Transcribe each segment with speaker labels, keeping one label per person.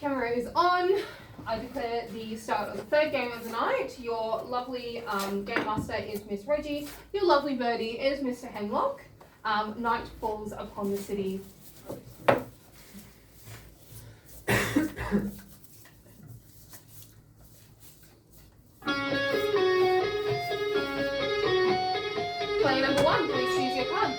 Speaker 1: Camera is on. I declare the start of the third game of the night. Your lovely game master is Miss Reggie. Your lovely birdie is Mr. Hemlock. Night falls upon the city. Player number 1, please choose your card.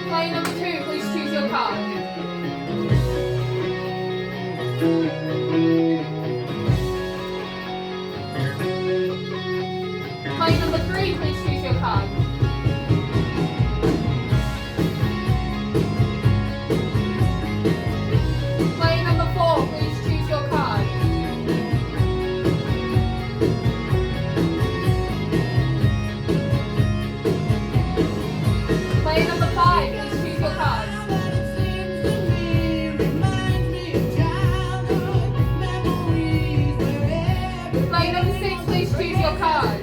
Speaker 1: Player number 2, please choose your card. Player number 3, please choose your card. Player number 4, please choose your card. Player number 5, please choose your card. Player number 6, please choose your card.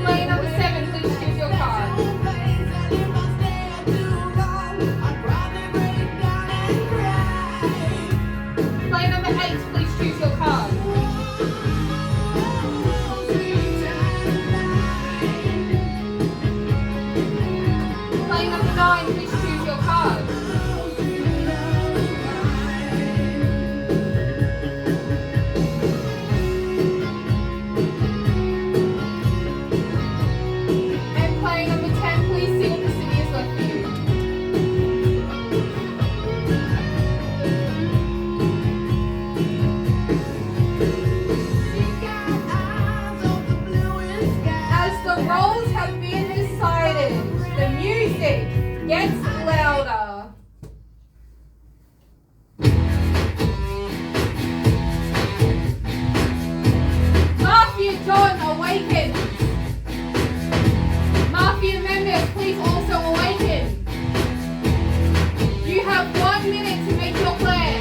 Speaker 1: Player number 7, please choose your card. Player number 8, please choose your card. Player number 9, please choose your card. And player number 10, please see what the city has left for you. As the roles have been decided, the music gets louder. Mafia John awakens. Mafia members, please also awaken. You have 1 minute to make your plan.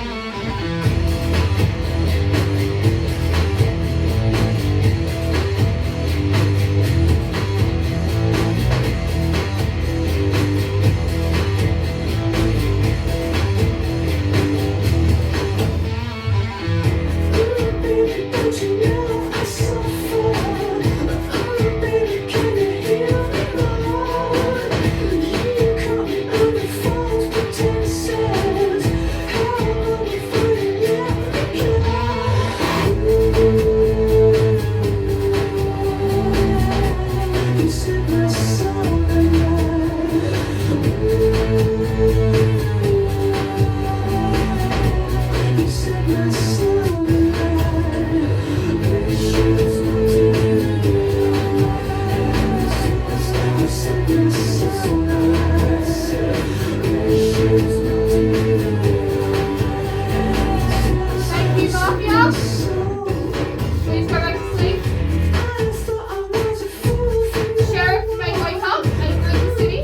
Speaker 1: Thank you, Mafia. Please go back to sleep. Sheriff may wake up and greet the city.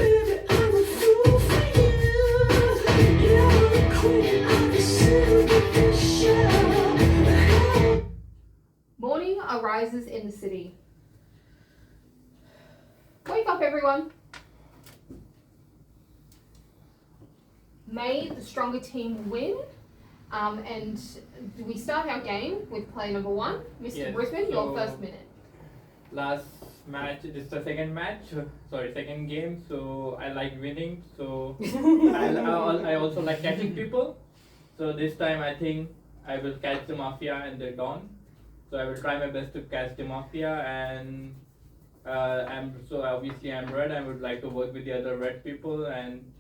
Speaker 1: Morning arises in the city. Wake up, everyone. May the stronger team win. And we start our game with player number 1, Mr.
Speaker 2: Yes,
Speaker 1: Brisbane, your
Speaker 2: so-
Speaker 1: first minute.
Speaker 2: Last match, this is the second game, so I like winning, so I also like catching people. So this time I think I will catch the Mafia and the Dawn. So I will try my best to catch the Mafia, and obviously I'm red. I would like to work with the other red people and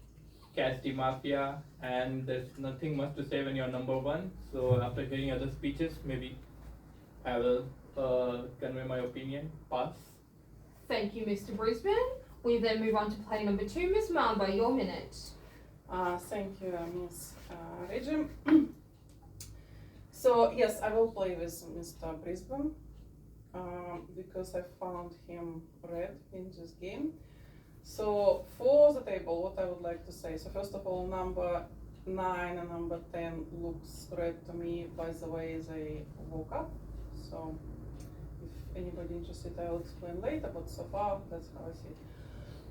Speaker 2: catch the Mafia, and there's nothing much to say when you're number 1. So after hearing other speeches, maybe I will convey my opinion. Pass.
Speaker 1: Thank you, Mr. Brisbane. We then move on to player number 2, Miss Mamba, your minute.
Speaker 3: Thank you, Miss Reggie. So yes, I will play with Mr. Brisbane because I found him red in this game. So for the table, what I would like to say. So first of all, number 9 and number 10 looks red to me by the way they woke up. So if anybody interested, I will explain later, but so far that's how I see it.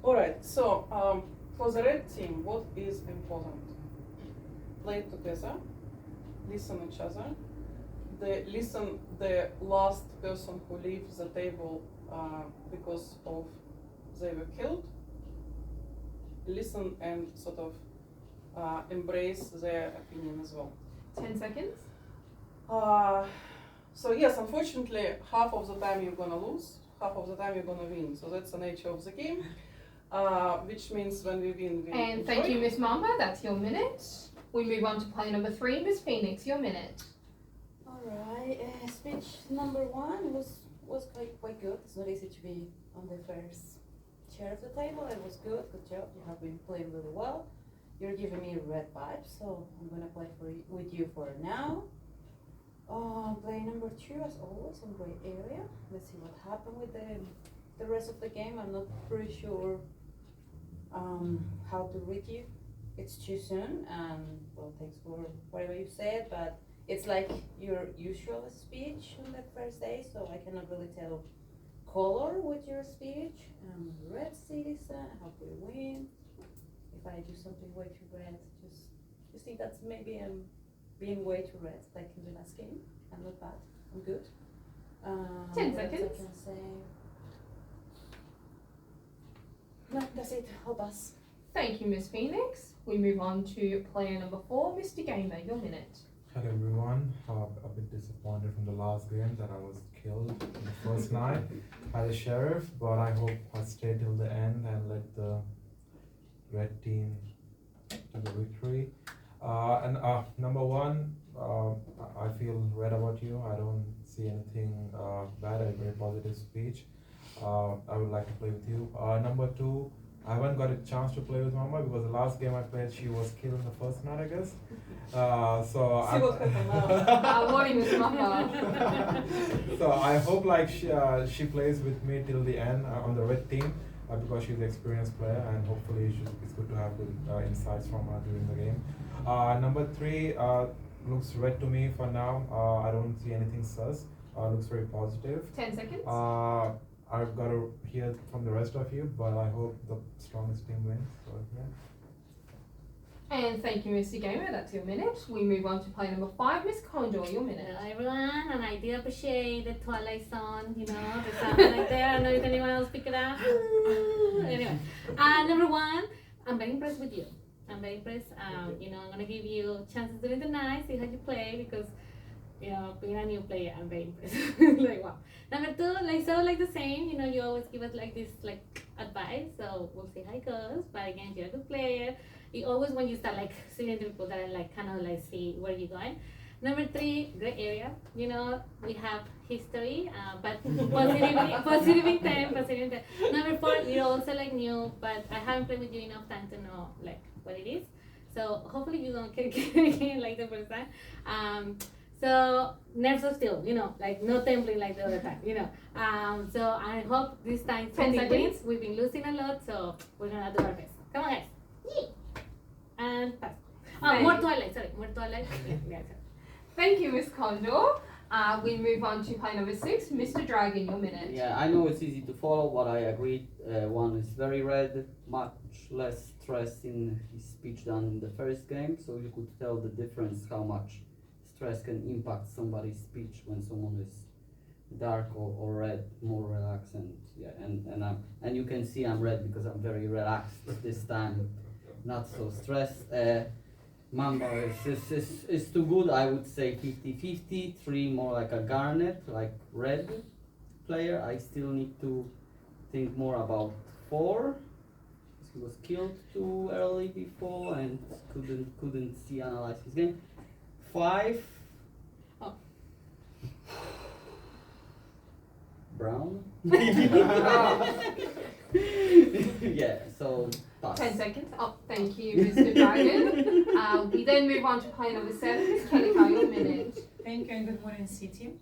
Speaker 3: Alright, so for the red team, what is important? Play together, listen each other. Listen the last person who leaves the table because of they were killed. Listen and sort of embrace their opinion as well.
Speaker 1: 10 seconds.
Speaker 3: So yes, unfortunately, half of the time you're gonna lose, half of the time you're gonna win. So that's the nature of the game, which means when we win, we
Speaker 1: And
Speaker 3: enjoy.
Speaker 1: thank you, Miss Mamba. That's your minute. We move on to player number 3, Miss Phoenix. Your minute.
Speaker 4: Alright, speech number 1 was quite good. It's not easy to be on the first chair of the table. It was good job. You have been playing really well. You're giving me red vibes, so I'm gonna play with you for now. Play number 2, as always, in gray area. Let's see what happened with the rest of the game. I'm not pretty sure how to read you. It's too soon, and well, thanks for whatever you said, but it's like your usual speech on the first day, so I cannot really tell color with your speech. Red citizen, I hope we win. If I do something way too red, just think that's maybe I'm being way too red, like in the last game. I'm not bad, I'm good.
Speaker 1: 10
Speaker 4: what else
Speaker 1: seconds.
Speaker 4: I can say? No, that's it, I'll pass.
Speaker 1: Thank you, Miss Phoenix. We move on to player number 4, Mr. Gamer. Your minute.
Speaker 5: Hello everyone. A bit disappointed from the last game that I was killed in the first night by the sheriff, but I hope I stay till the end and let the red team to the victory. And number 1, I feel red about you. I don't see anything bad. A very positive speech. I would like to play with you. Number 2, I haven't got a chance to play with Mama because the last game I played, she was killed in the first night, I guess. So
Speaker 3: See what happened now.
Speaker 1: Warning, Miss Mamba.
Speaker 5: So I hope like she plays with me till the end on the red team because she's an experienced player, and hopefully it's good to have good insights from her during the game. Number 3 looks red to me for now. I don't see anything sus. Looks very positive.
Speaker 1: 10 seconds.
Speaker 5: I've got to hear from the rest of you, but I hope the strongest team wins. So yeah.
Speaker 1: And thank you, Mr. Gamer. That's your minute. We move on to player number 5, Miss Condor. Your minute.
Speaker 6: Hello everyone, and I did appreciate the Twilight song, the sound right there. I don't know if anyone else picked it up. Anyway, number 1, I'm very impressed with you. I'm very impressed. I'm gonna give you chances during the night, see how you play, because being a new player, I'm very impressed. Like wow. Number 2, like the same. You always give us like this advice, so we'll see how it goes. But again, you're a good player. You always, when you start seeing the people that are kind of see where you're going. Number 3, gray area. We have history, but positive intent. Number 4, you're also new, but I haven't played with you enough time to know what it is. So hopefully you don't get again like the first time. So nerves are still, no templing like the other time, so I hope this time
Speaker 1: 10
Speaker 6: Sophie
Speaker 1: seconds.
Speaker 6: wins. We've been losing a lot, so we're gonna do our best. Come on, guys. Yay. And pass. More Twilight, more Twilight. Yeah.
Speaker 1: Thank you, Miss Condor. We move on to player number 6, Mr. Dragon. Your minute.
Speaker 7: Yeah, I know it's easy to follow, but I agree. One is very red, much less stress in his speech than in the first game, so you could tell the difference how much stress can impact somebody's speech when someone is dark or red, more relaxed, and you can see I'm red because I'm very relaxed this time, not so stressed. Mamba is too good. I would say 50-50. 3 more like a garnet, like red player. I still need to think more about 4. He was killed too early before and couldn't see analyze his game. 5.
Speaker 6: Oh.
Speaker 7: Brown. Yeah. So. Pass.
Speaker 1: 10 seconds. Oh, thank you, Mr. Dragon. We then move on to player number 7, Miss Kelly. Your minute.
Speaker 8: Thank you and good morning, City.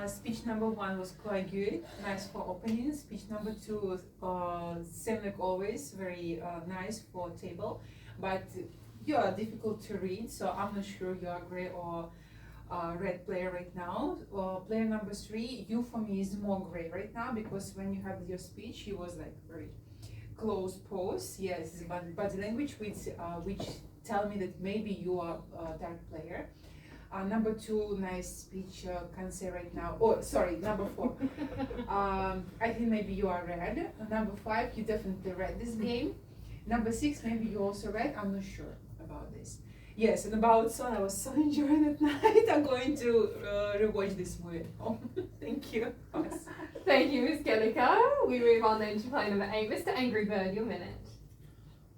Speaker 8: Speech number 1 was quite good, nice for opening. Speech number 2 was same like always, very nice for table. But you are difficult to read, so I'm not sure you are grey or red player right now. Player number 3, you for me is more grey right now, because when you had your speech, you was like very close pose, yes, but body language which tell me that maybe you are a dark player. Number 2, nice speech, can't say right now. Oh, sorry, number 4. I think maybe you are red. Number 5, you definitely read this game. Number 6, maybe you also read. I'm not sure about this. Yes, and about Son, I was so enjoying at night. I'm going to rewatch this movie at home. Thank you. Yes.
Speaker 1: Thank you, Miss Kellica. We move on then to play number 8. Mr. Angry Bird, your minute.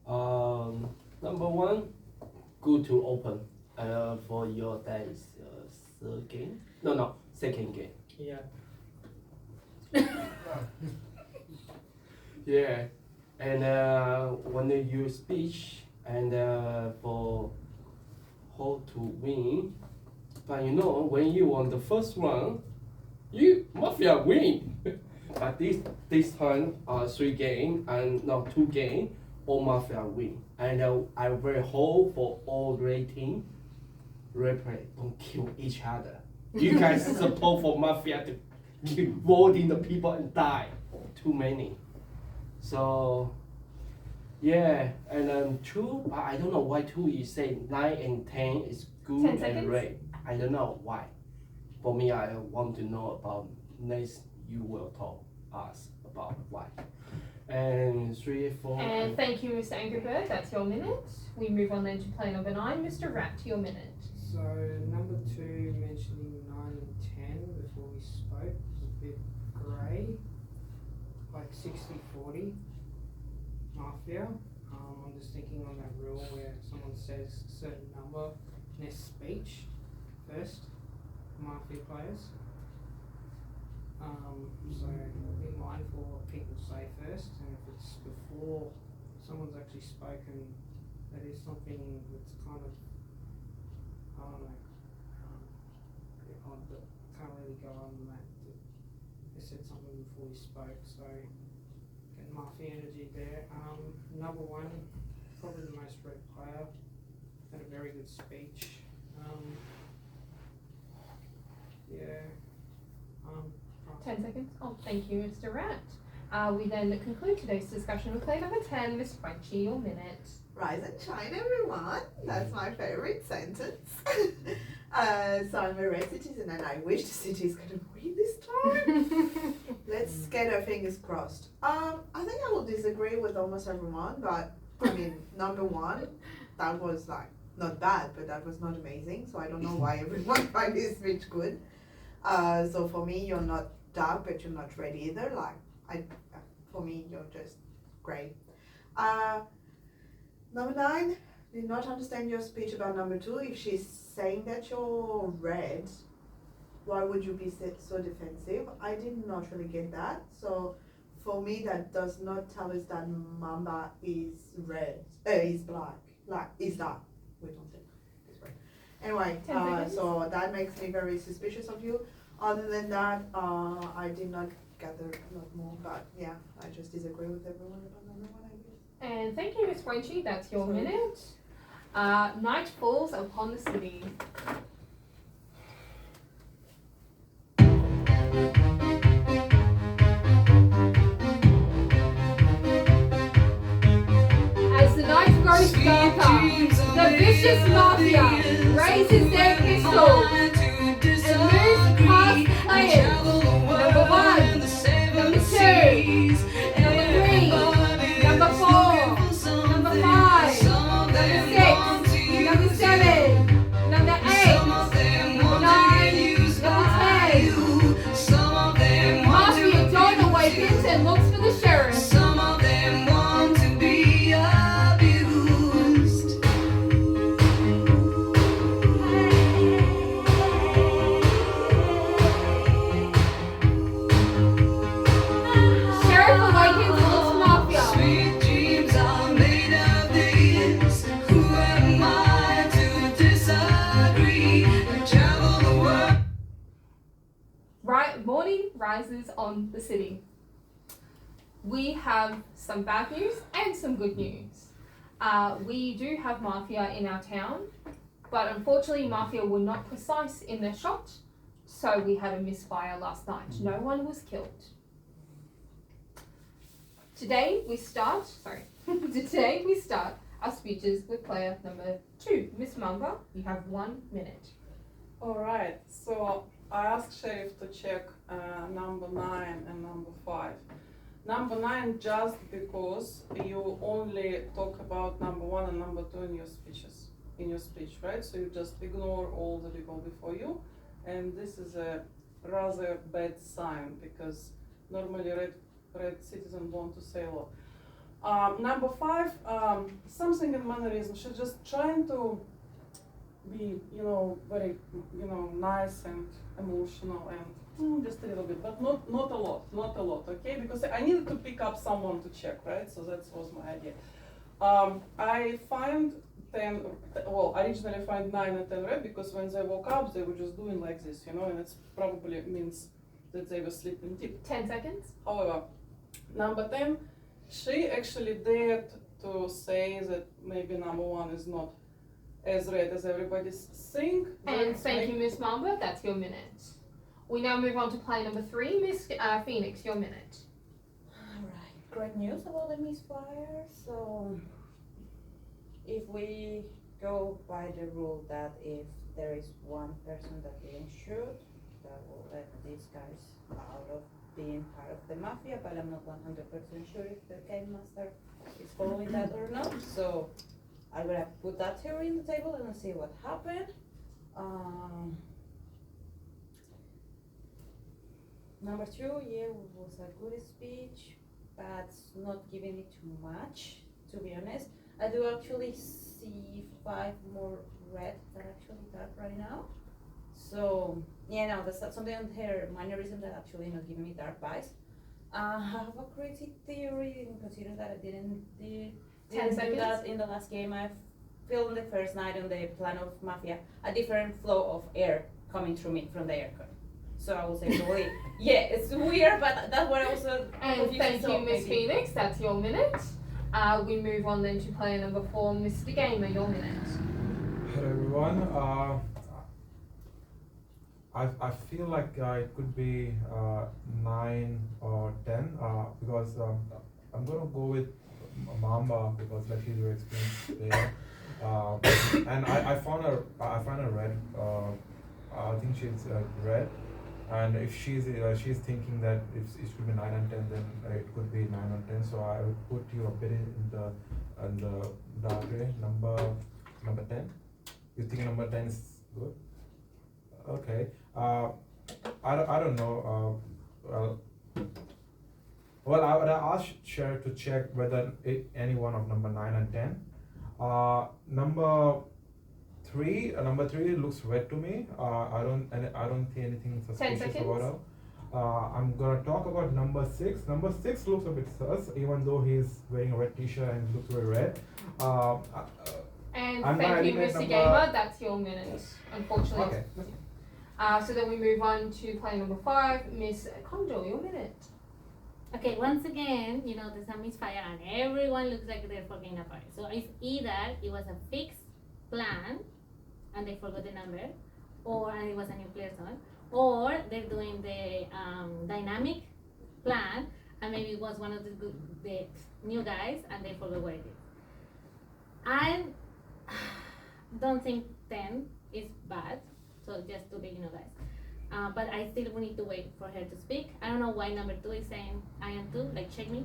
Speaker 9: Number 1, good to open for your day's third game. No, second game.
Speaker 2: Yeah.
Speaker 9: Yeah, and when you speech and for how to win, but you know when you won the first one, you Mafia win. But this time 3 game and not 2 game, all Mafia win. And I very hope for all rating, replay don't kill each other. You guys support for Mafia to keep voting the people and die. Too many. So yeah, and 2, I don't know why 2 you say 9 and 10 is
Speaker 1: 10
Speaker 9: good
Speaker 1: seconds.
Speaker 9: and red. I don't know why. For me, I want to know about next. You will tell us about why. And 3, 4.
Speaker 1: And thank you, Mr. Angry Bird. That's your minute. We move on then to play number 9. Mr. Rat, your minute.
Speaker 10: So number 2 mentioning 9 and 10 before we spoke was a bit grey, like 60-40 Mafia. I'm just thinking on that rule where someone says a certain number in their speech first, Mafia players. So be mindful of what people say first, and if it's before someone's actually spoken, that is something that's kind of, I don't know, a bit odd, but can't really go on that. They said something before we spoke, so get Mafia energy there. Number 1, probably the most red player, had a very good speech. Yeah.
Speaker 1: 10 seconds. Oh, thank you, Mr. Rat. We then conclude today's discussion with play number 10. Miss Frenchie, your minute.
Speaker 11: Rise and shine, everyone. That's my favorite sentence. So I'm a red citizen and I wish the city is going to win this time. Let's get our fingers crossed. I think I will disagree with almost everyone, but I mean, number 1, that was like not bad, but that was not amazing. So I don't know why everyone find this speech good. So for me, you're not dark, but you're not red either. Like, for me, you're just great. Number 9, did not understand your speech about number 2. If she's saying that you're red, why would you be so defensive? I did not really get that. So for me, that does not tell us that Mamba is red, is black, like is dark. We don't say it's red. Anyway,
Speaker 1: 10 seconds.
Speaker 11: so that makes me very suspicious of you. Other than that, I did not gather a lot more, but yeah, I just disagree with everyone about number 1, I guess.
Speaker 1: And thank you, Miss Frenchie. That's your
Speaker 11: Sorry.
Speaker 1: minute. Night falls upon the city. As the night grows darker, the vicious Mafia raises their pistols and moves past players. Number 1, number 2, number 3, number 4, number 5, number 6, number 7, number 8, number 9, number 10. Mafia join awakens and looks for the sheriff.
Speaker 12: Some of them want to be abused.
Speaker 1: Sheriff awakens and looks for Mafia.
Speaker 12: Sweet dreams are made of this. Who am I to disagree? I travel the world.
Speaker 1: Right, morning rises on the city. We have some bad news and some good news. We do have Mafia in our town, but unfortunately Mafia were not precise in their shot, so we had a misfire last night. No one was killed. Today we start our speeches with player number 2. Miss Mamba, you have 1 minute.
Speaker 3: Alright, so I asked Sheriff to check number 9 and number 5. Number 9 just because you only talk about number 1 and number 2 in your speech, right? So you just ignore all the people before you, and this is a rather bad sign because normally red citizens want to say a lot. Number 5, something in mannerism. She's just trying to be, very, nice and emotional and just a little bit, but not a lot, okay? Because I needed to pick up someone to check, right? So that was my idea. I find 10, originally find 9 and 10 red because when they woke up, they were just doing like this, and it probably means that they were sleeping deep.
Speaker 1: 10 seconds.
Speaker 3: However, number 10, she actually dared to say that maybe number 1 is not as red as everybody think.
Speaker 1: And thank you, Miss Mamba, that's your minute. We now move on to player number 3, Miss Phoenix, your minute.
Speaker 4: Alright, great news about the misfire. So, if we go by the rule that if there is one person that didn't shoot, that will let these guys out of being part of the Mafia, but I'm not 100% sure if the game master is following that or not. So, I'm gonna put that theory on the table and see what happened. Number 2, was a good speech, but not giving me too much, to be honest. I do actually see 5 more red than actually dark right now. So, that's something on her mannerism that actually not giving me dark vibes. I have a crazy theory, considering that I didn't do that in the last game. I filmed the first night on the plan of Mafia, a different flow of air coming through me from the aircon. So I will say probably, it's weird, but that's what I also.
Speaker 1: And thank you, Miss Phoenix, that's your minute. We move on then to player number 4, Mr. Gamer, your minute.
Speaker 5: Hello everyone. I feel like it could be 9 or 10 because I'm gonna go with Mamba because she's very experienced player. And I found her red. I think she's red. And if she's thinking that it should be 9 and 10, then it could be 9 or 10. So I would put you a bit in the dark gray, number 10. You think number 10 is good? Okay. I don't know. Well, I would ask Cher to check whether any one of number 9 and 10. Number 3 looks red to me. I don't see anything suspicious about her. I'm gonna talk about number 6. Number 6 looks a bit sus, even though he's wearing a red t-shirt and looks very red.
Speaker 1: And thank you, Mr. Gamer, that's your minute, unfortunately.
Speaker 5: Okay.
Speaker 1: So then we move on to player number 5, Miss Condor, your minute.
Speaker 6: Okay, once again, there's a misfire and everyone looks like they're forgetting a part. So it's either it was a fixed plan and they forgot the number, and it was a new player zone, or they're doing the dynamic plan and maybe it was one of the new guys and they forgot what it is. I don't think 10 is bad, so just to let you know, guys. But I still need to wait for her to speak. I don't know why number 2 is saying I am 2, like check me,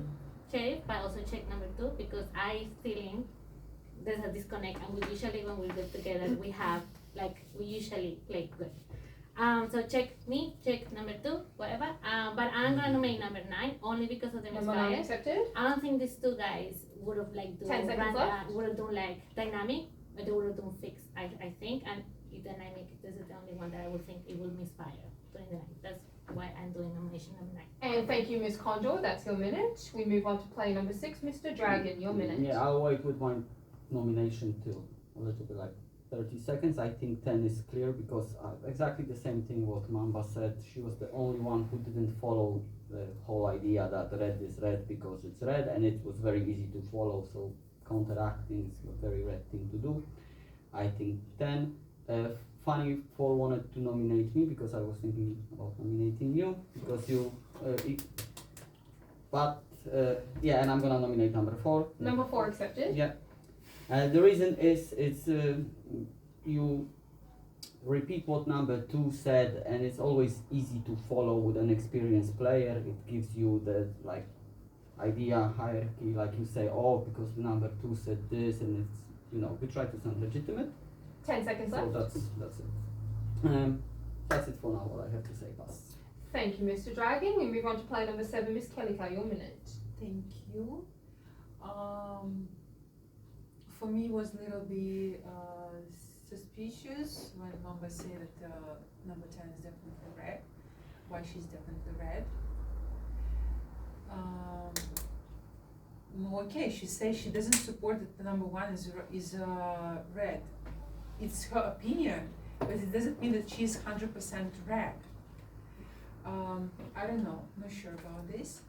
Speaker 6: Sheriff, but also check number 2 because I feeling there's a disconnect, and we usually when we get together we usually play good. So check me, check number 2, whatever. But I'm gonna nominate number 9 only because of the misfire.
Speaker 1: Accepted.
Speaker 6: I don't think these 2 guys would have
Speaker 1: 10 seconds left.
Speaker 6: would have done dynamic, but they would have done fixed. I think, and if dynamic, this is the only one that I would think it will misfire during the night. That's why I'm doing nomination number 9.
Speaker 1: And thank you, Miss Condor, that's your minute. We move on to player number 6, Mr. Dragon, your minute.
Speaker 7: Yeah, I'll wait with my nomination till a little bit 30 seconds. I think 10 is clear because exactly the same thing what Mamba said. She was the only one who didn't follow the whole idea that red is red because it's red, and it was very easy to follow. So counteracting is a very red thing to do. I think 10. Funny for wanted to nominate me because I was thinking about nominating you because you. Yeah, and I'm gonna nominate number 4.
Speaker 1: Number 4 accepted.
Speaker 7: Yeah. The reason is it's you repeat what number 2 said, and it's always easy to follow with an experienced player. It gives you the like idea hierarchy, like you say, oh, because the number 2 said this, and it's we try to sound legitimate.
Speaker 1: 10 seconds
Speaker 7: So
Speaker 1: left.
Speaker 7: that's it. That's it for now. What I have to say, pass.
Speaker 1: Thank you, Mr. Dragon. We move on to player number 7, Miss Kellycar, your minute.
Speaker 8: Thank you. For me, it was a little bit suspicious when Mamba said that number 10 is definitely red. Why she's definitely red. Okay, she says she doesn't support that the number 1 is red. It's her opinion, but it doesn't mean that she's 100% red. I don't know, not sure about this.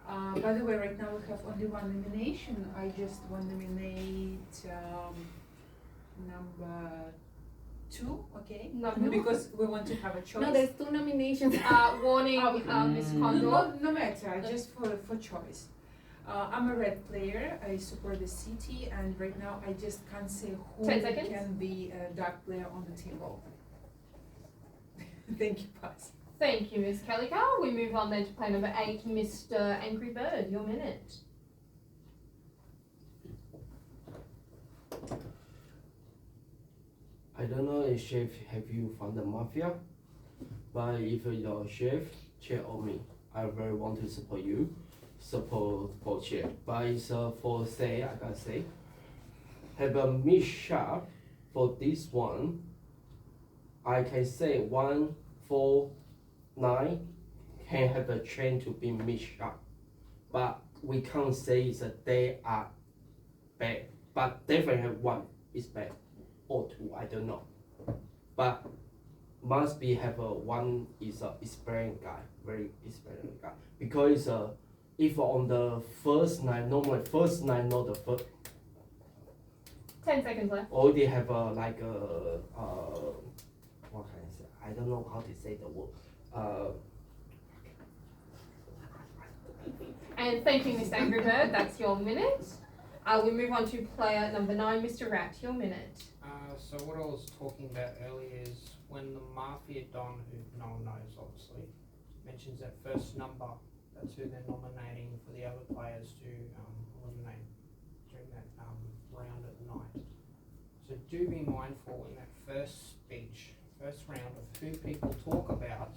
Speaker 8: By the way, right now we have only 1 nomination. I just want to nominate number 2, okay?
Speaker 1: Number
Speaker 8: Because we want to have a choice.
Speaker 6: No, there's 2 nominations.
Speaker 1: Warning, Miss Condor.
Speaker 8: No matter, just for choice. I'm a red player. I support the city, and right now I just can't say who
Speaker 1: 10 seconds.
Speaker 8: can be a dark player on the table. Thank you, pass.
Speaker 1: Thank you, Miss Kellycar. We move on then to player number 8, Mr. Angry Bird, your minute.
Speaker 9: I don't know if chef have you found the mafia, but if your chef check on me, I very want to support you, support for chef. But it's for say I gotta say, have a mix sharp for this one. I can say 1, 4, 9 can have a trend to be mix sharp, but we can't say it's a they are bad. But definitely have 1 is bad. Or 2, I don't know, but must be have a 1 is a experienced guy, very experienced guy, because if on the first 9, normally first 9 not the first.
Speaker 1: 10 seconds left.
Speaker 9: Already have a like a what can I say? I don't know how to say the word.
Speaker 1: And thank you, Mr. Angry Bird. That's your minute. We move on to player number 9, Mr. Rat, your minute.
Speaker 10: So what I was talking about earlier is when the Mafia Don, who no one knows obviously, mentions that first number, that's who they're nominating for the other players to eliminate during that round at night. So do be mindful in that first speech, first round, of who people talk about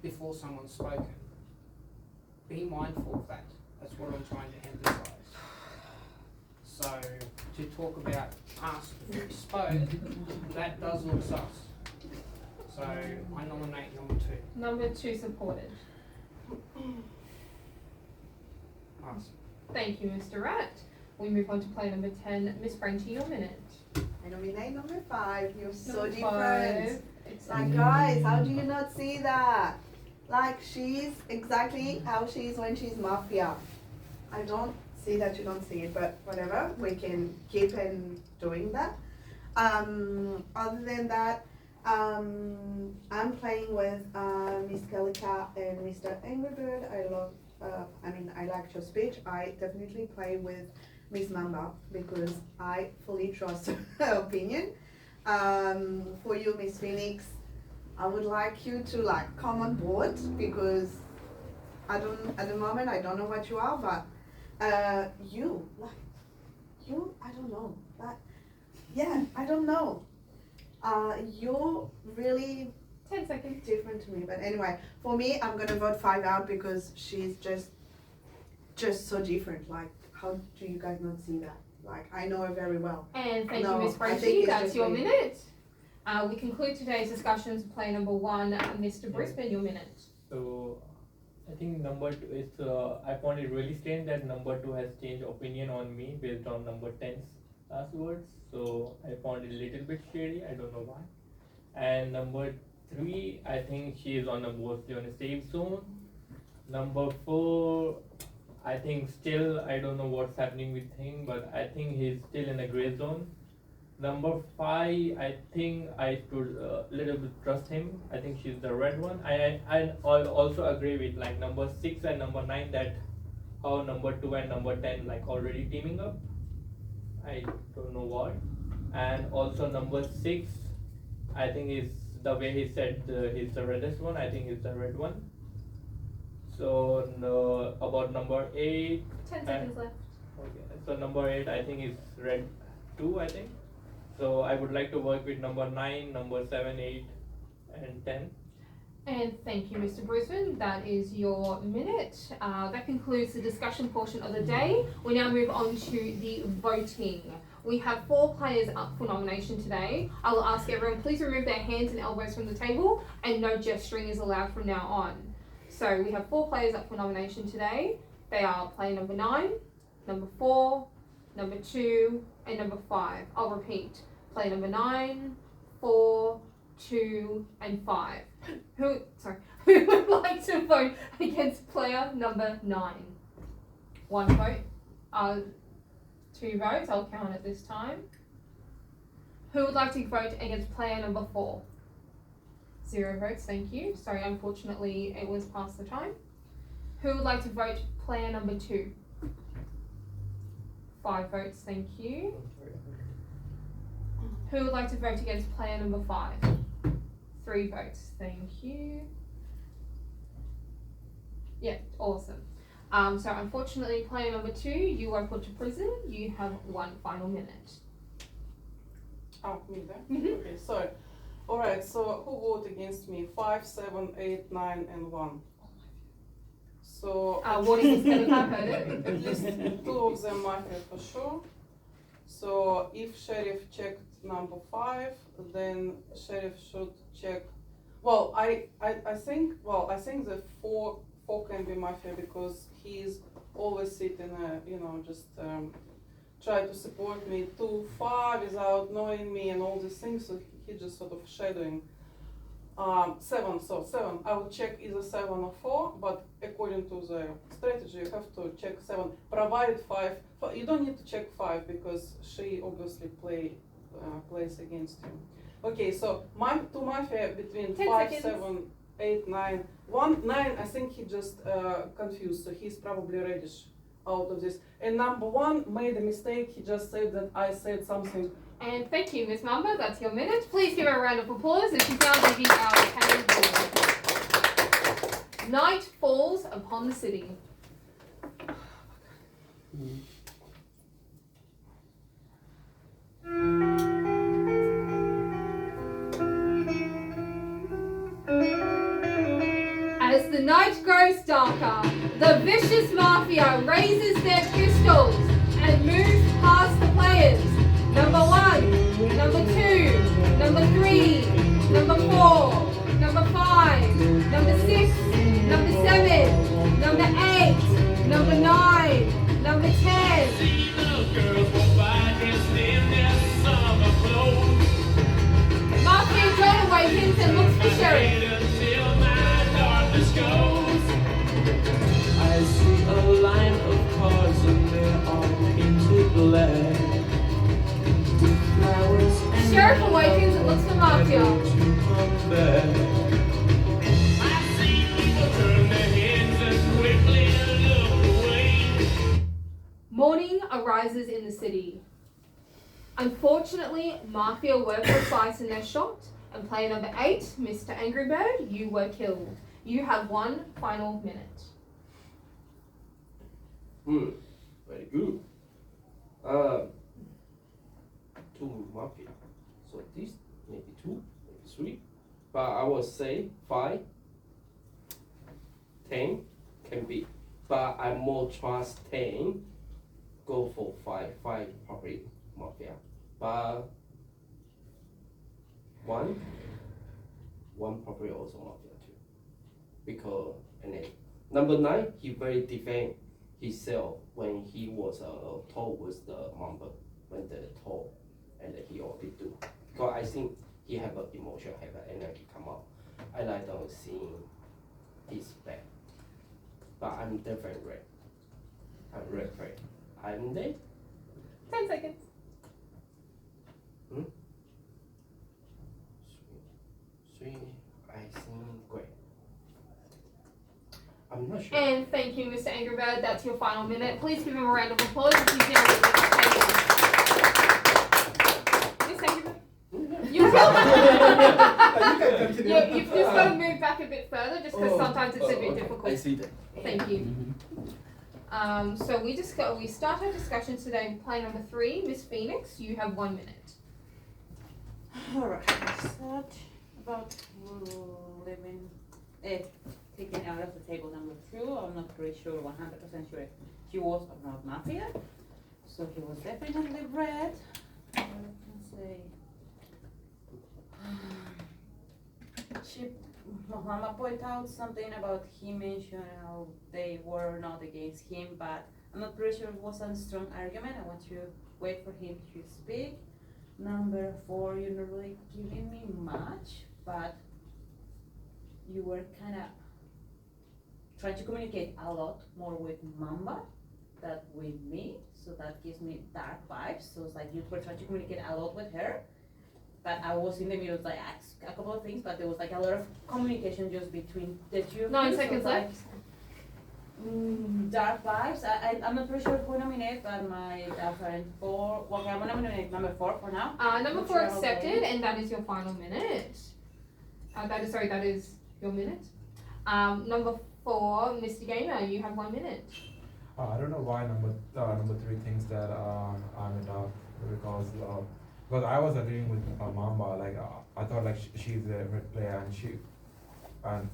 Speaker 10: before someone's spoken. Be mindful of that. That's what I'm trying to emphasise. So to talk about us before we spoke, that does look sus. So I nominate number 2.
Speaker 1: Number 2 supported.
Speaker 10: Pass.
Speaker 1: Thank you, Mr. Rat. We move on to player number 10, Miss Frenchie, your minute.
Speaker 11: I nominate number 5. You're so
Speaker 1: Number
Speaker 11: different.
Speaker 1: 5. It's
Speaker 11: Like, guys, how do you not see that? Like, she's exactly how she is when she's Mafia. I don't see that you don't see it, but whatever. We can keep on doing that. Other than that, I'm playing with Miss Kellycat and Mr. Angry Bird. I liked your speech. I definitely play with Miss Mamba because I fully trust her opinion. For you, Miss Phoenix, I would like you to come on board because at the moment I don't know what you are, but I don't know. I don't know. You're really
Speaker 1: 10 seconds.
Speaker 11: different to me. But anyway, for me, I'm gonna vote 5 out because she's just so different. Like, how do you guys not see that? Like, I know her very well.
Speaker 1: And thank
Speaker 11: No,
Speaker 1: you, Miss
Speaker 11: I think
Speaker 1: Frenchie.
Speaker 11: it's
Speaker 1: That's
Speaker 11: just
Speaker 1: your
Speaker 11: me.
Speaker 1: minute. We conclude today's discussions with player number 1, Mr. Brisbane, your minute.
Speaker 2: So I think number 2 is I found it really strange that number 2 has changed opinion on me based on number 10's last words. So I found it a little bit shady. I don't know why. And number 3, I think she is mostly on a safe zone. Number 4, I think still I don't know what's happening with him, but I think he's still in a gray zone. Number 5, I think I should little bit trust him. I think she's the red one. I also agree with like number 6 and number 9 that how number 2 and number 10 like already teaming up. I don't know why. And also number 6, I think is the way he said he's the reddest one. I think he's the red one. So no, about number 8.
Speaker 1: 10 seconds left.
Speaker 2: Okay. So number 8, I think is red 2. I think. So I would like to work with number 9, number 7, 8, and 10.
Speaker 1: And thank you, Mr. Brisbane. That is your minute. That concludes the discussion portion of the day. We now move on to the voting. We have 4 players up for nomination today. I will ask everyone, please remove their hands and elbows from the table, and no gesturing is allowed from now on. So we have 4 players up for nomination today. They are player number 9, number 4, number 2, and number 5. I'll repeat. Player number 9, 4, 2, and 5. Who would like to vote against player number 9? 1 vote. 2 votes. I'll count it this time. Who would like to vote against player number 4? 0 votes. Thank you. Sorry, unfortunately, it was past the time. Who would like to vote player number 2? 5 votes. Thank you. Who would like to vote against player number 5? 3 votes. Thank you. Yeah, awesome. So unfortunately, player number 2, you are put to prison. You have 1 final minute.
Speaker 3: Oh, me there? Okay, sorry. Alright, so who voted against me? 5, 7, 8, 9, and 1. So
Speaker 1: What is this going to happen?
Speaker 3: at least 2 of them Mafia for sure. So if Sheriff checked number 5, then Sheriff should check. Well, I think the 4 can be Mafia because he's always sitting just try to support me too far without knowing me and all these things. So he's just sort of shadowing. 7, so 7. I will check either 7 or 4, but according to the strategy, you have to check 7. Provided 5. You don't need to check 5 because she obviously plays against you. Okay, so 2 Mafia between
Speaker 1: 10
Speaker 3: 5,
Speaker 1: seconds.
Speaker 3: 7, 8, 9. 1, 9, I think he just confused, so he's probably reddish out of this. And number 1 made a mistake. He just said that I said something.
Speaker 1: And thank you, Miss Mamba. That's your minute. Please give her a round of applause as she's now giving our panel. Night falls upon the city. As the night grows darker, the vicious Mafia raises their pistols and moves past the players. Number 1, number 2, number 3, number 4, number 5, number 6, number 7, number 8, number 9, number 10. Mafia John awakens and looks for Sheriff.
Speaker 9: I see a line of cars and they're all painted black. Flowers and
Speaker 1: Sheriff awakens and looks for Mafia.
Speaker 9: to come back.
Speaker 12: I see people turn their heads and quickly look away.
Speaker 1: Morning arises in the city. Unfortunately, Mafia were precise in their shot, and player number 8, Mr. Angry Bird, you were killed. You have 1 final minute.
Speaker 9: Very good. 2 Mafia. So this maybe 2, maybe 3. But I would say 5, 10 can be. But I more trust 10. Go for 5. 5 probably Mafia. But 1 probably also Mafia too. Because and then number 9, he very defend himself when he was told with the member when the told and he already do. Because I think he have an emotion, have an energy come out. And I don't see his back. But I'm different red. red player. I'm there.
Speaker 1: 10 seconds.
Speaker 9: Three, I think gray. I'm not sure.
Speaker 1: And thank you, Mr. Angry Bird. That's your final minute. Please give him a round of applause if he's been a little bit patient. Mr. Angry Bird? You've just got to move back a bit further just because sometimes it's a bit difficult.
Speaker 9: I see that.
Speaker 1: Thank you. So we start our discussion today with play number 3. Miss Phoenix, you have 1 minute.
Speaker 4: Alright, start about living it taken out of the table number 2. I'm not pretty sure, 100% sure he was or not Mafia. So he was definitely red. Let's say Mohammed pointed out something about he mentioned how they were not against him, but I'm not pretty sure it was a strong argument. I want to wait for him to speak. Number 4, you're not really giving me much, but you were kind of trying to communicate a lot more with Mamba than with me, so that gives me dark vibes. So it's like you were trying to communicate a lot with her, but I was in the middle of like ask a couple of things, but there was like a lot of communication just between the two of
Speaker 1: 9
Speaker 4: you, so
Speaker 1: seconds
Speaker 4: it's like,
Speaker 1: left.
Speaker 4: Dark vibes. I'm not pretty sure who nominate, but my friend 4. Okay, I'm gonna nominate number 4 for now.
Speaker 1: Number
Speaker 4: Not
Speaker 1: 4
Speaker 4: sure how
Speaker 1: accepted,
Speaker 4: they-
Speaker 1: and that is your final minute. That is your minute. Number 4, Mr. Gamer, you have 1 minute.
Speaker 5: I don't know why number 3 thinks that I'm a dog because I was agreeing with Mamba. Like I thought like she's a red player and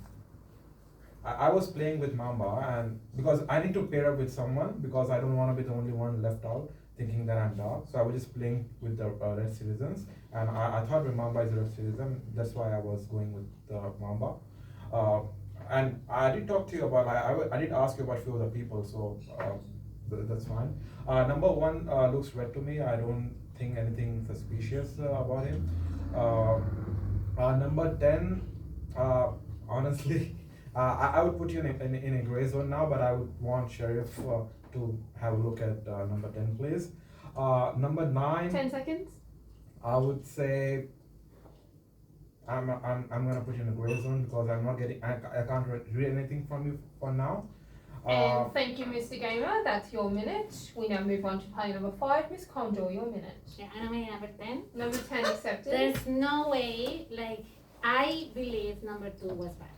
Speaker 5: I was playing with Mamba and because I need to pair up with someone because I don't want to be the only one left out thinking that I'm dark. So I was just playing with the red citizens and I thought Mamba is a red citizen. That's why I was going with Mamba. And I did talk to you about, I did ask you about a few other people, so that's fine. Number 1 looks red to me. I don't think anything suspicious about him. Number 10, honestly, I would put you in a gray zone now, but I would want Sheriff to have a look at number 10, please. Number 9.
Speaker 1: 10 seconds.
Speaker 5: I would say I'm gonna put you in a gray zone because I'm not getting I can't read anything from you for now.
Speaker 1: And thank you, Mr. Gamer. That's your minute. We now move on to play number 5. Miss Condor, your minute.
Speaker 6: Yeah, and I'm in number 10.
Speaker 1: Number 10 accepted.
Speaker 6: There's no way, like, I believe number 2 was bad.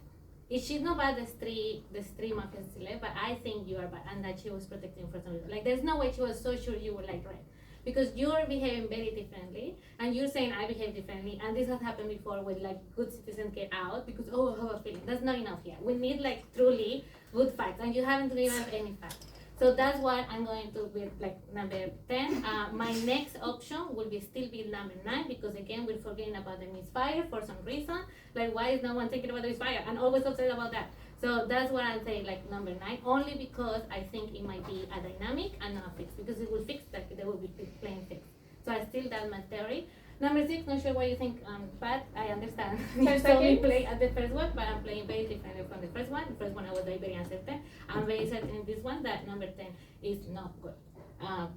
Speaker 6: If she's not bad, there's three Mafias still left, but I think you are bad, and that she was protecting for some reason. Like, there's no way she was so sure you were like red. Because you're behaving very differently, and you're saying I behave differently, and this has happened before with like good citizens get out because oh I have a feeling. That's not enough here. We need like truly good facts, and you haven't given us any facts. So that's why I'm going to be like number 10. My next option will still be number 9 because again we're forgetting about the misfire for some reason. Like why is no one thinking about the misfire? And always upset about that. So that's what I'll say like number 9, only because I think it might be a dynamic and not a fix because it will fix like they will be plain fix. So I still that's my theory. Number 6, not sure what you think, but I understand. You saw me play at the first one, but I'm playing very differently from the first one. The first one I was very uncertain. I'm very certain in this one that number 10 is not good.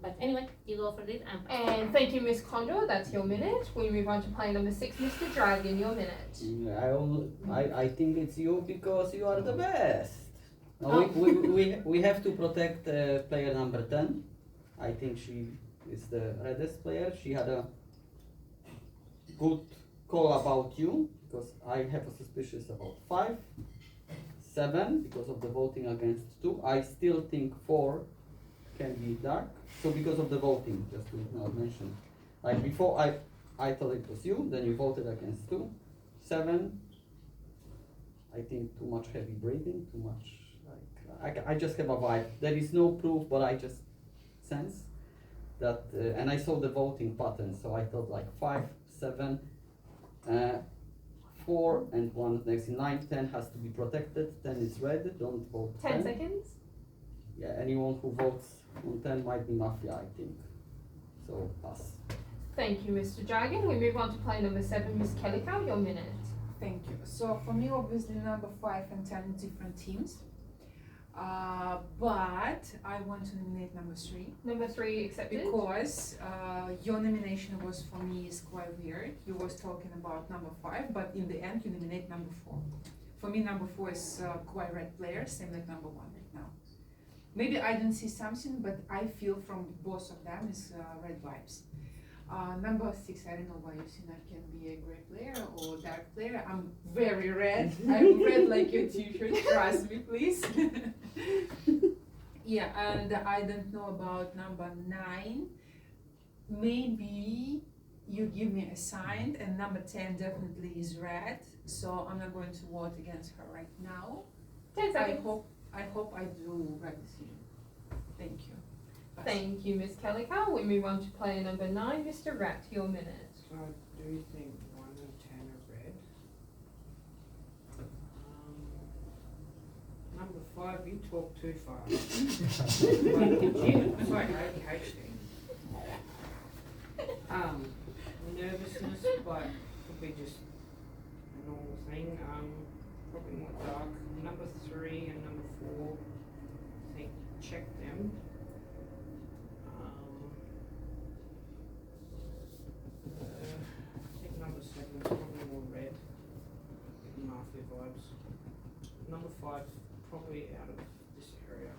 Speaker 6: But anyway, you go for this.
Speaker 1: And thank you, Miss Condor. That's your minute. We move on to play number 6, Mr. Dragon. Your minute.
Speaker 7: I think it's you because you are the best. No,
Speaker 1: Oh.
Speaker 7: we have to protect player number 10. I think she is the reddest player. She had a good call about you because I have a suspicious about 5, 7 because of the voting against 2. I still think 4 can be dark. So because of the voting, just to not mention. Like before I thought it was you, then you voted against 2. 7, I think too much heavy breathing, too much like I just have a vibe. There is no proof, but I just sense that and I saw the voting pattern, so I thought like 5, 7, 4 and 1 next in 9, 10 has to be protected. 10 is red, don't vote
Speaker 1: 10 seconds.
Speaker 7: Yeah, anyone who votes on 10 might be Mafia, I think. So pass.
Speaker 1: Thank you, Mr. Dragon. We move on to play number 7, Miss Kelly Cow. Your minute.
Speaker 8: Thank you. So for me, obviously number 5 and 10 different teams. But I want to nominate number 3
Speaker 1: Number 3 accepted.
Speaker 8: because your nomination was for me is quite weird. You was talking about number 5, but in the end you nominate number 4. For me, number 4 is quite red player, same like number 1 right now. Maybe I don't see something, but I feel from both of them is red vibes. Number 6, I don't know why you think I can be a gray player or dark player. I'm very red. I'm red like your t-shirt. Trust me, please. Yeah, and I don't know about number 9. Maybe you give me a sign, and number 10 definitely is red. So I'm not going to vote against her right now.
Speaker 1: 10
Speaker 8: I
Speaker 1: seconds.
Speaker 8: hope I do right decision. Thank you. Bye.
Speaker 1: Thank you, Miss Calico. We move on to player number 9, Mr. Rat, your minute.
Speaker 10: So do you think 1 and 10 are red? Number 5, you talk too fast. Like, sorry, ADHD. Nervousness, but could be just a normal thing. Probably more dark. Number 3 and number 4, I think check them. I think number 7 is probably more red. Mafia vibes. Number 5 probably out of this area.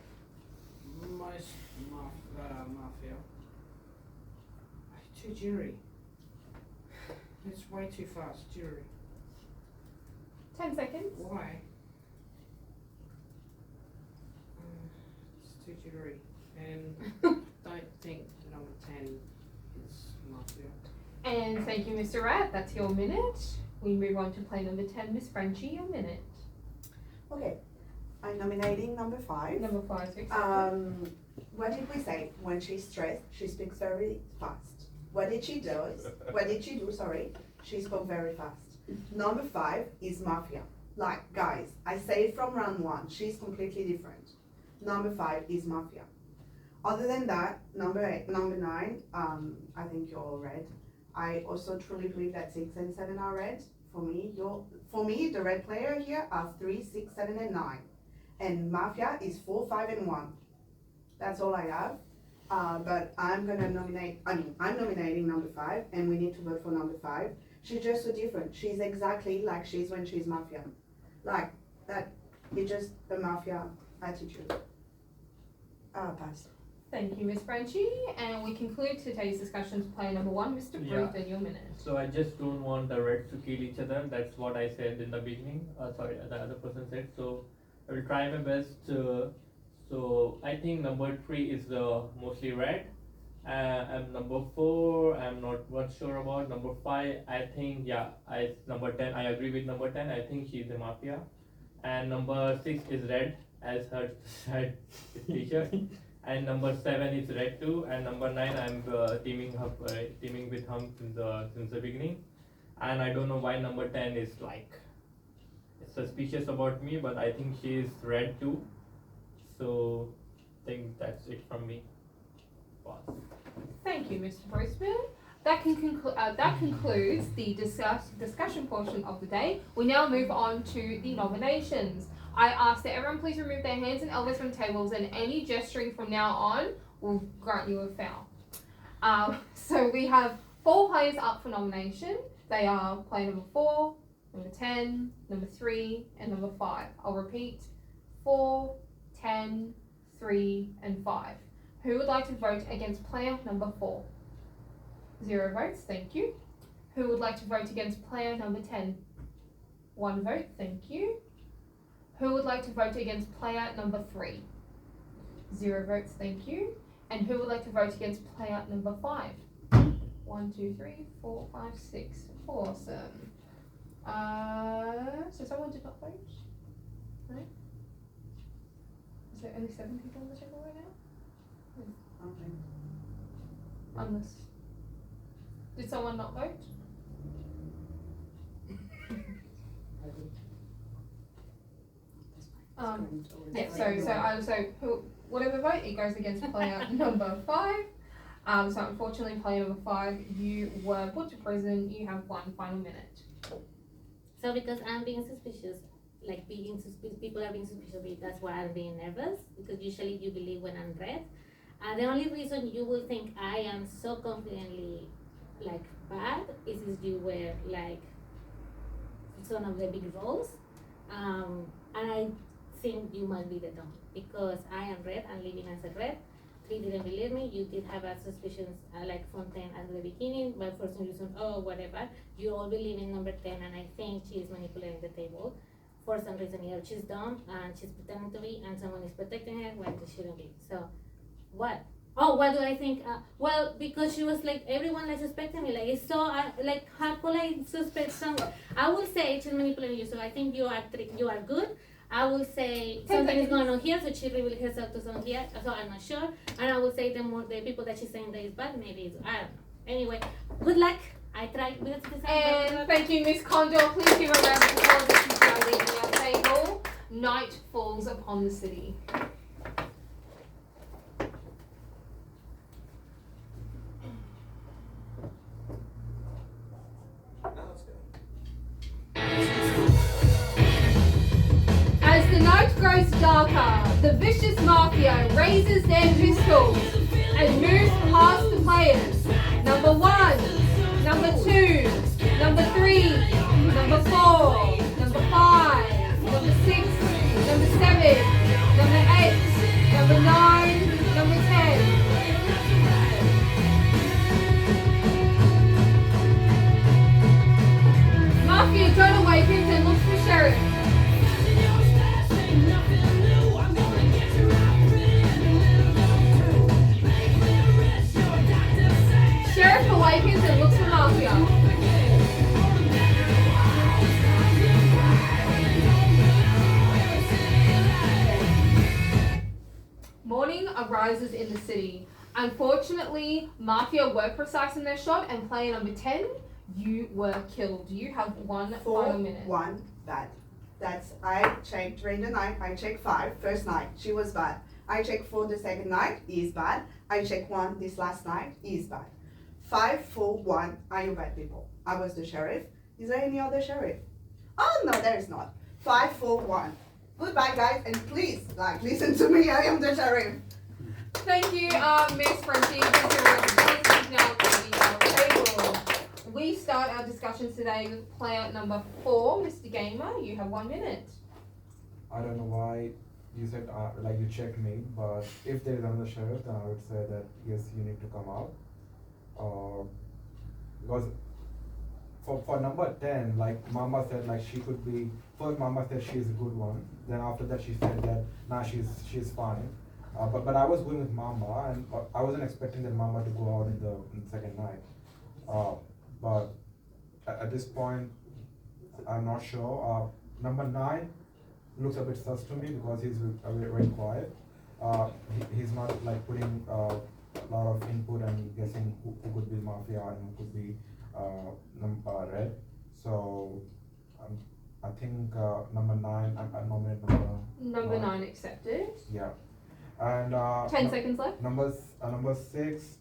Speaker 10: Most mafia. Too jittery. It's way too fast, jittery.
Speaker 1: 10 seconds.
Speaker 10: Why? It's too jittery. And don't think number 10 is mafia.
Speaker 1: And thank you, Mr. Rat. That's your minute. We move on to player number 10, Miss Frenchie, your minute.
Speaker 11: Okay, I'm nominating number 5.
Speaker 1: Number 5 is accepted.
Speaker 11: What did we say? When she's stressed, she speaks very fast. What did she do? Sorry, she spoke very fast. Number 5 is Mafia. Like, guys, I say it from round 1, she's completely different. Number 5 is Mafia. Other than that, number 9, I think you're all red. I also truly believe that 6 and 7 are red. For me, the red player here are 3, 6, 7, and 9. And Mafia is 4, 5, and 1. That's all I have. But I'm nominating number 5, and we need to vote for number 5. She's just so different. She's exactly like she's when she's Mafia. Like, that, it's just a Mafia attitude. Pass.
Speaker 1: Thank you, Miss Frenchie. And we conclude today's discussion to player number 1, Mr.
Speaker 2: Yeah.
Speaker 1: Booth, in your minute.
Speaker 2: So I just don't want the Reds to kill each other. That's what I said in the beginning. Sorry, the other person said. So I will try my best. So I think number 3 is mostly red. And number 4, I'm not much sure about. Number 5, I think, number 10, I agree with number 10. I think she's a Mafia. And number 6 is red, as her said teacher. And number 7 is red too. And number 9, I'm teaming with him since the beginning. And I don't know why number 10 is like suspicious about me, but I think she is red too. So I think that's it from me. Pause.
Speaker 1: Thank you, Mr. Brisbane. That concludes the discussion portion of the day. We now move on to the nominations. I ask that everyone please remove their hands and elbows from tables, and any gesturing from now on will grant you a foul. So we have 4 players up for nomination. They are player number 4, number 10, number 3, and number 5. I'll repeat: 4, 10, 3, and 5. Who would like to vote against player number 4? 0 votes, thank you. Who would like to vote against player number 10? 1 vote, thank you. Who would like to vote against player number 3? 0 votes, thank you. And who would like to vote against player number 5? 1, 2, 3, 4, 5, 6. Awesome. So someone did not vote? No? Is there only 7 people on the table right now?
Speaker 11: Okay.
Speaker 1: Unless. Did someone not vote? Yeah, so whatever vote, it goes against player number 5. So unfortunately, player number 5, you were put to prison. You have 1 final minute.
Speaker 6: So because I'm being suspicious, like being people are being suspicious of me. That's why I'm being nervous, because usually you believe when I'm red. The only reason you will think I am so confidently like bad is if you were like some of the big roles, and I think you might be the dumb because I am red and living as a red. 3 didn't believe me. You did have a suspicions like from 10 at the beginning, but for some reason, oh whatever, you all believe in number 10, and I think she's manipulating the table. For some reason, either she's dumb and she's pretending to be, and someone is protecting her when they shouldn't be. So, what? Oh, what do I think? Well, because she was like everyone like suspecting me, like it's so like how could I suspect someone? I will say she's manipulating you, so I think you are good. I will say something is going on here, so she revealed herself to someone here, so I'm not sure. And I will say the people that she's saying that is bad, maybe it's, I don't know. Anyway, good luck. I tried.
Speaker 1: And thank you, Miss Condor. Please give a round of applause as she's now leaving our table. Night falls upon the city. As the night grows darker, the vicious Mafia raises their pistols and moves past the players. Number 1, number 2, number 3, number 4, number 5, number 6, number 7, number 8, number 9, number 10. Mafia John awakens and looks for Sheriff. Sheriff awakens and looks for Mafia. Morning arises in the city. Unfortunately, Mafia were precise in their shot, and player number 10, you were killed. You have 1 final minute.
Speaker 11: 1 bad. That's, I checked during the night, I checked 5, first night, she was bad. I checked 4 the second night, is bad. I checked 1 this last night, is bad. 5, 4, 1, are you bad people? I was the sheriff. Is there any other sheriff? Oh no, there is not. 5, 4, 1. Goodbye guys, and please, like, listen to me, I am the sheriff.
Speaker 1: Thank you, Miss Frenchie. Thank you, everyone. Please now leaving our table. We start our discussions today with player number 4, Mr. Gamer. You have 1 minute.
Speaker 5: I don't know why you said like you checked me, but if there is another sheriff, then I would say that yes, you need to come out. Because for number 10, like Mama said, like she could be. First, Mama said she's a good one. Then after that, she said that nah, she's fine. But I was going with Mama, and I wasn't expecting that Mama to go out in the second night. But at this point, I'm not sure. Number 9 looks a bit sus to me because he's very quiet. He's not like putting a lot of input and guessing who could be Mafia and who could be Red. So I think number 9, I nominate
Speaker 1: Number 9 accepted.
Speaker 5: Yeah. And
Speaker 1: 10 seconds left.
Speaker 5: Number 6.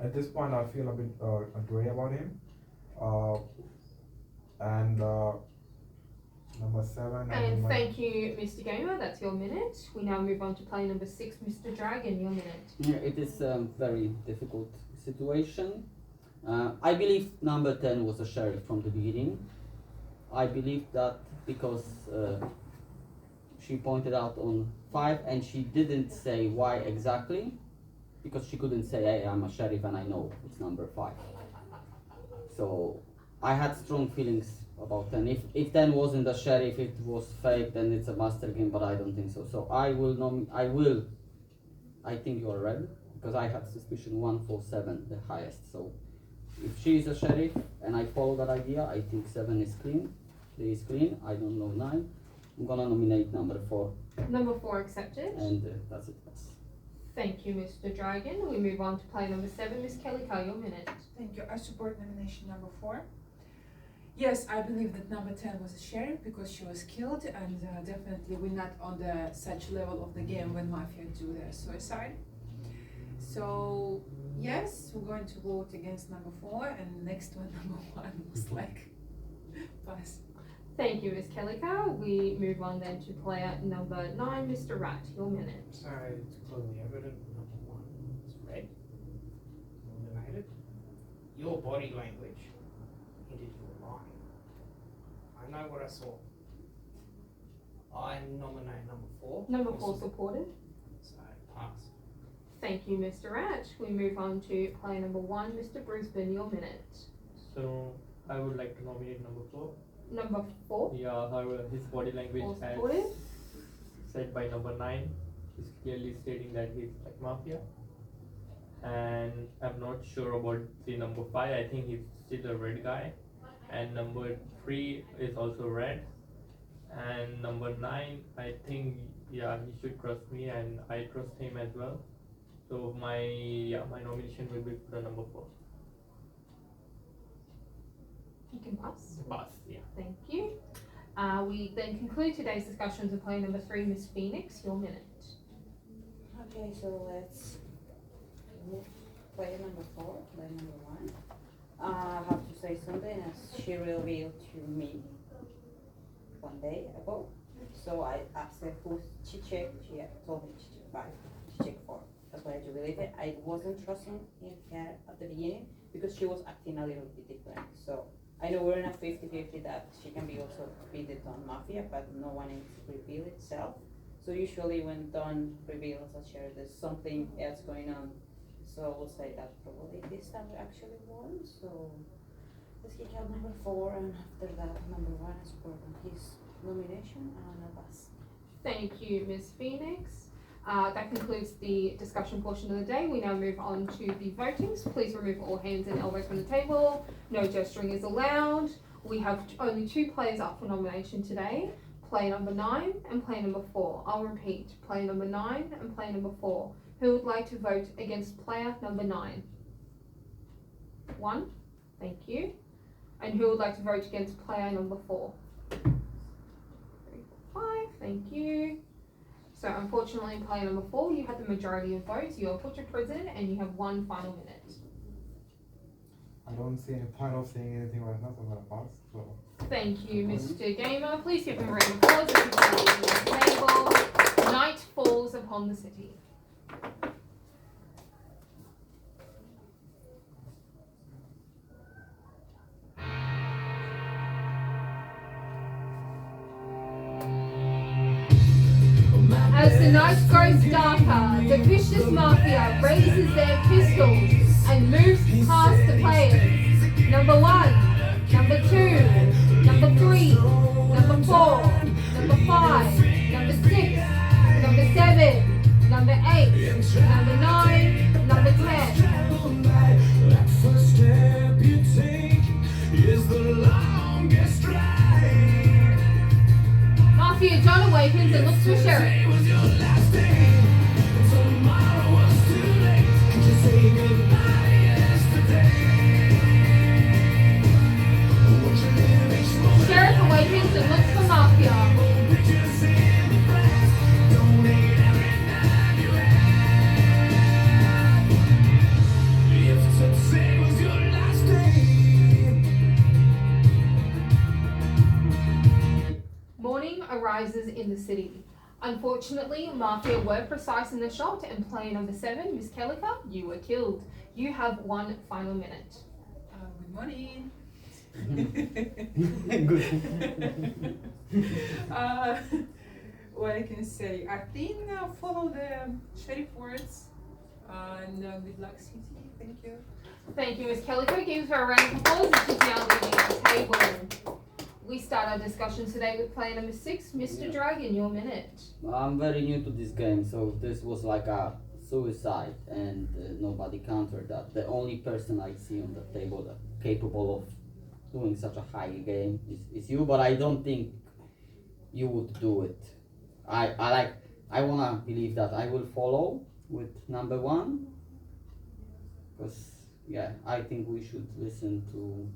Speaker 5: At this point, I feel a bit gray about him. And number 7.
Speaker 1: And thank you, Mr. Gamer. That's your minute. We now move on to player number 6, Mr. Dragon. Your minute.
Speaker 7: Yeah, it is a very difficult situation. I believe number 10 was a sheriff from the beginning. I believe that because she pointed out on 5 and she didn't say why exactly, because she couldn't say, hey, I'm a sheriff and I know it's number 5. So I had strong feelings about 10. If 10 wasn't a sheriff, it was fake, then it's a master game, but I don't think so. So I think you are red, because I have suspicion 1 for 7, the highest. So if she is a sheriff and I follow that idea, I think 7 is clean, 3 is clean, I don't know 9. I'm gonna nominate number 4.
Speaker 1: Number 4 accepted.
Speaker 7: And that's it.
Speaker 1: Thank you, Mr. Dragon. We move on to player number 7, Miss Kelly. Your minute.
Speaker 8: Thank you. I support nomination number 4. Yes, I believe that number 10 was a sheriff because she was killed, and definitely we're not on the such level of the game when Mafia do their suicide. So yes, we're going to vote against number 4, and next one, number 1, looks like pass.
Speaker 1: Thank you, Miss Kellica. We move on then to player number 9, Mr. Rat. Your minute.
Speaker 10: So it's clearly evident. Number one is red. Eliminated. Your body language hinted you were lying. I know what I saw. I nominate number 4.
Speaker 1: Number 4 supported.
Speaker 10: So pass.
Speaker 1: Thank you, Mr. Rat. We move on to player number 1, Mr. Brisbane. Your minute.
Speaker 2: So I would like to nominate number 4.
Speaker 1: Number 4.
Speaker 2: Yeah, however, his body language
Speaker 1: 4
Speaker 2: as
Speaker 1: supported.
Speaker 2: said by number 9 is clearly stating that he's like Mafia. And I'm not sure about the number 5. I think he's still a red guy. And number 3 is also red. And number 9, I think, yeah, he should trust me and I trust him as well. So my nomination will be for the number 4.
Speaker 1: You can pass.
Speaker 2: Pass, yeah.
Speaker 1: Thank you. We then conclude today's discussions with player number 3, Miss Phoenix. Your minute.
Speaker 4: Okay, so let's move player number 4, player number 1. I have to say something as she revealed to me one day ago. So I asked her who she checked. She told me she checked 5. She checked 4. That's why I do believe it. I wasn't trusting in her at the beginning because she was acting a little bit different. So I know we're in a 50-50 that she can be also beaten on Mafia, but no one is reveal itself. So usually when Dawn reveals a share, there's something else going on. So I will say that probably this time we actually won. So let's kick out number 4, and after that, number 1 is for his nomination, and I'll pass.
Speaker 1: Thank you, Miss Phoenix. That concludes the discussion portion of the day. We now move on to the votings. Please remove all hands and elbows from the table. No gesturing is allowed. We have only 2 players up for nomination today. Player number 9 and player number 4. I'll repeat, player number 9 and player number 4. Who would like to vote against player number 9? 1. Thank you. And who would like to vote against player number 4? 3, 4, 5. Thank you. So unfortunately, player number 4, you had the majority of votes. You are put to prison and you have 1 final minute.
Speaker 5: I don't see any point of saying anything right now, so I'm gonna pass. So
Speaker 1: Thank you, Mr. Gamer. Please give him a round of applause as he plays the table. Night falls upon the city. As the night grows darker, the vicious Mafia raises their pistols and moves past the players. Number 1, number 2, number 3, number 4, number 5, number 6, number 7, number 8, number 9, number 10.
Speaker 12: That first step you take is the longest ride.
Speaker 1: Mafia John awakens and looks for sheriff.
Speaker 12: Today was your last day. Tomorrow was too late to say goodbye yesterday. Watch you live each moment.
Speaker 1: Sheriff awakens and looks for Mafia.
Speaker 12: Pictures in the past. Donate every dime you have. If today was your last day.
Speaker 1: Morning arises in the city. Unfortunately, Mafia were precise in the shot, and player number 7, Miss Kellica, you were killed. You have 1 final minute.
Speaker 8: Good morning. What I can say, I think follow the sheriff words and good luck, City. Thank you.
Speaker 1: Thank you, Miss Kellica. Give her a round of applause as she's now leaving the table. We start our discussion today with player number 6, Mr.
Speaker 7: Yeah.
Speaker 1: Dragon, your minute.
Speaker 7: I'm very new to this game, so this was like a suicide, and nobody countered that. The only person I see on the table that capable of doing such a high game is you, but I don't think you would do it. I wanna believe that I will follow with number 1, because yeah, I think we should listen to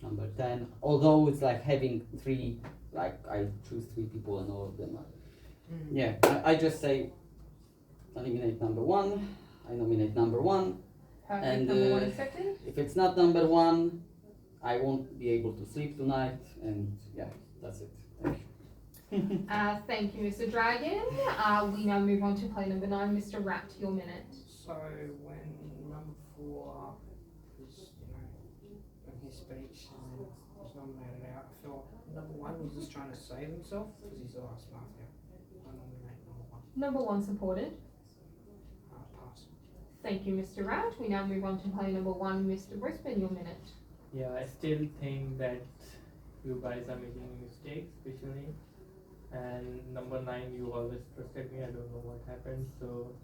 Speaker 7: number 10, although it's like having 3, like I choose 3 people and all of them are, yeah, I just say eliminate number 1, I nominate number 1,
Speaker 1: Perfect.
Speaker 7: and
Speaker 1: Number 1 accepted.
Speaker 7: if it's not number 1, I won't be able to sleep tonight, and yeah, That's it. Thank you.
Speaker 1: Thank you, Mr. Dragon. We now move on to play number 9, Mr. Rat, your minute.
Speaker 10: So when number 4 was, when he speaks and then was nominated out, I felt number 1 was just trying to save himself because he's the last Mafia. I nominate number 1.
Speaker 1: Number 1 supported.
Speaker 10: Pass.
Speaker 1: Thank you, Mr. Rat. We now move on to play number 1, Mr. Brisbane, your minute.
Speaker 2: Yeah, I still think that you guys are making mistakes, especially. And number 9, you always trusted me. I don't know what happened. So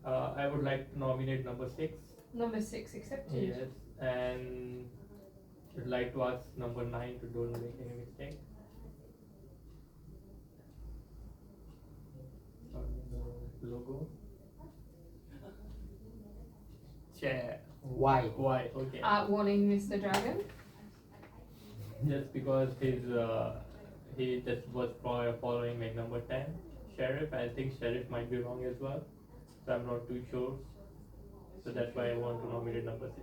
Speaker 2: I would like to nominate number 6.
Speaker 1: Number 6 accepted.
Speaker 2: Yes, and would like to ask number 9 to don't make any mistake. The logo. Chair.
Speaker 7: Why?
Speaker 2: Why? Okay.
Speaker 1: Warning, Mr. Dragon.
Speaker 2: Just because he just was following like number 10, Sheriff. I think Sheriff might be wrong as well. So I'm not too sure. So that's why I want to nominate number 6.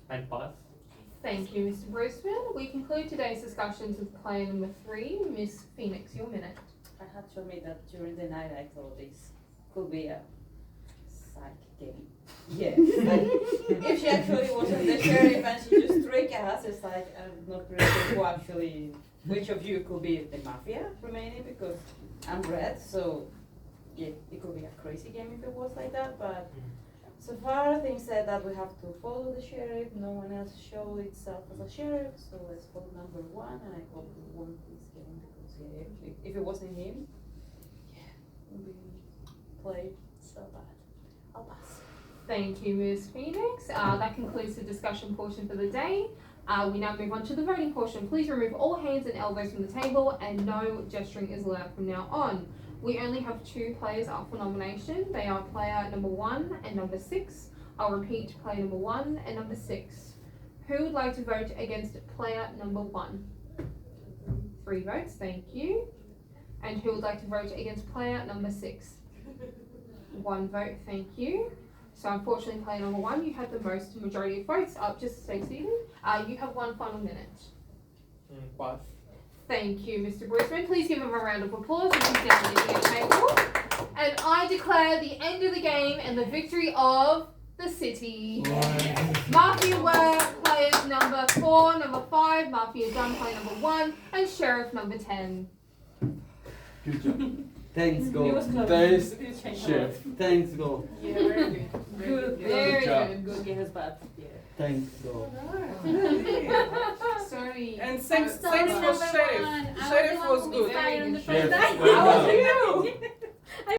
Speaker 2: And pass.
Speaker 1: Thank you, Mr. Brisbane. We conclude today's discussions with player number 3, Miss Phoenix, your minute.
Speaker 4: I had to admit that during the night I thought this could be a psych game. Yeah. Like, if she actually wasn't the sheriff and she just tricked us, it's like, I'm not really sure who actually, which of you could be the Mafia remaining, because I'm red, so yeah, it could be a crazy game if it was like that, but so far things said that we have to follow the sheriff, no one else showed itself as a sheriff, so let's vote number 1, and I hope we won this game, because yeah, if it wasn't him, yeah, we played so bad. I'll pass.
Speaker 1: Thank you, Ms. Phoenix. That concludes the discussion portion for the day. We now move on to the voting portion. Please remove all hands and elbows from the table, and no gesturing is allowed from now on. We only have 2 players up for nomination. They are player number 1 and number 6. I'll repeat, player number 1 and number 6. Who would like to vote against player number 1? 3 votes, thank you. And who would like to vote against player number 6? 1 vote, thank you. So unfortunately, player number 1, you had the most majority of votes. Just stay seated. You have 1 final minute.
Speaker 2: Pass.
Speaker 1: Thank you, Mr. Brisbane. Please give him a round of applause as he's down leaving the table. And I declare the end of the game and the victory of the city. Mafia were players number 4, number 5, Mafia done player number 1, and Sheriff number 10.
Speaker 9: Good job.
Speaker 7: Thanks,
Speaker 4: It
Speaker 7: go.
Speaker 4: was close.
Speaker 9: Thanks, Chef.
Speaker 7: Thanks, go.
Speaker 8: Yeah, very good.
Speaker 4: Good,
Speaker 1: Very
Speaker 9: job.
Speaker 1: good.
Speaker 4: good games, but yeah.
Speaker 7: Thanks, go.
Speaker 8: Sorry.
Speaker 3: And thanks
Speaker 6: So
Speaker 3: for
Speaker 6: number
Speaker 3: Sheriff.
Speaker 6: 1, I was
Speaker 3: Sheriff
Speaker 6: the one
Speaker 3: was
Speaker 6: who
Speaker 3: good.
Speaker 6: misfired on the
Speaker 2: Sheriff,
Speaker 6: first night.
Speaker 2: well
Speaker 3: How
Speaker 2: done.
Speaker 3: are you?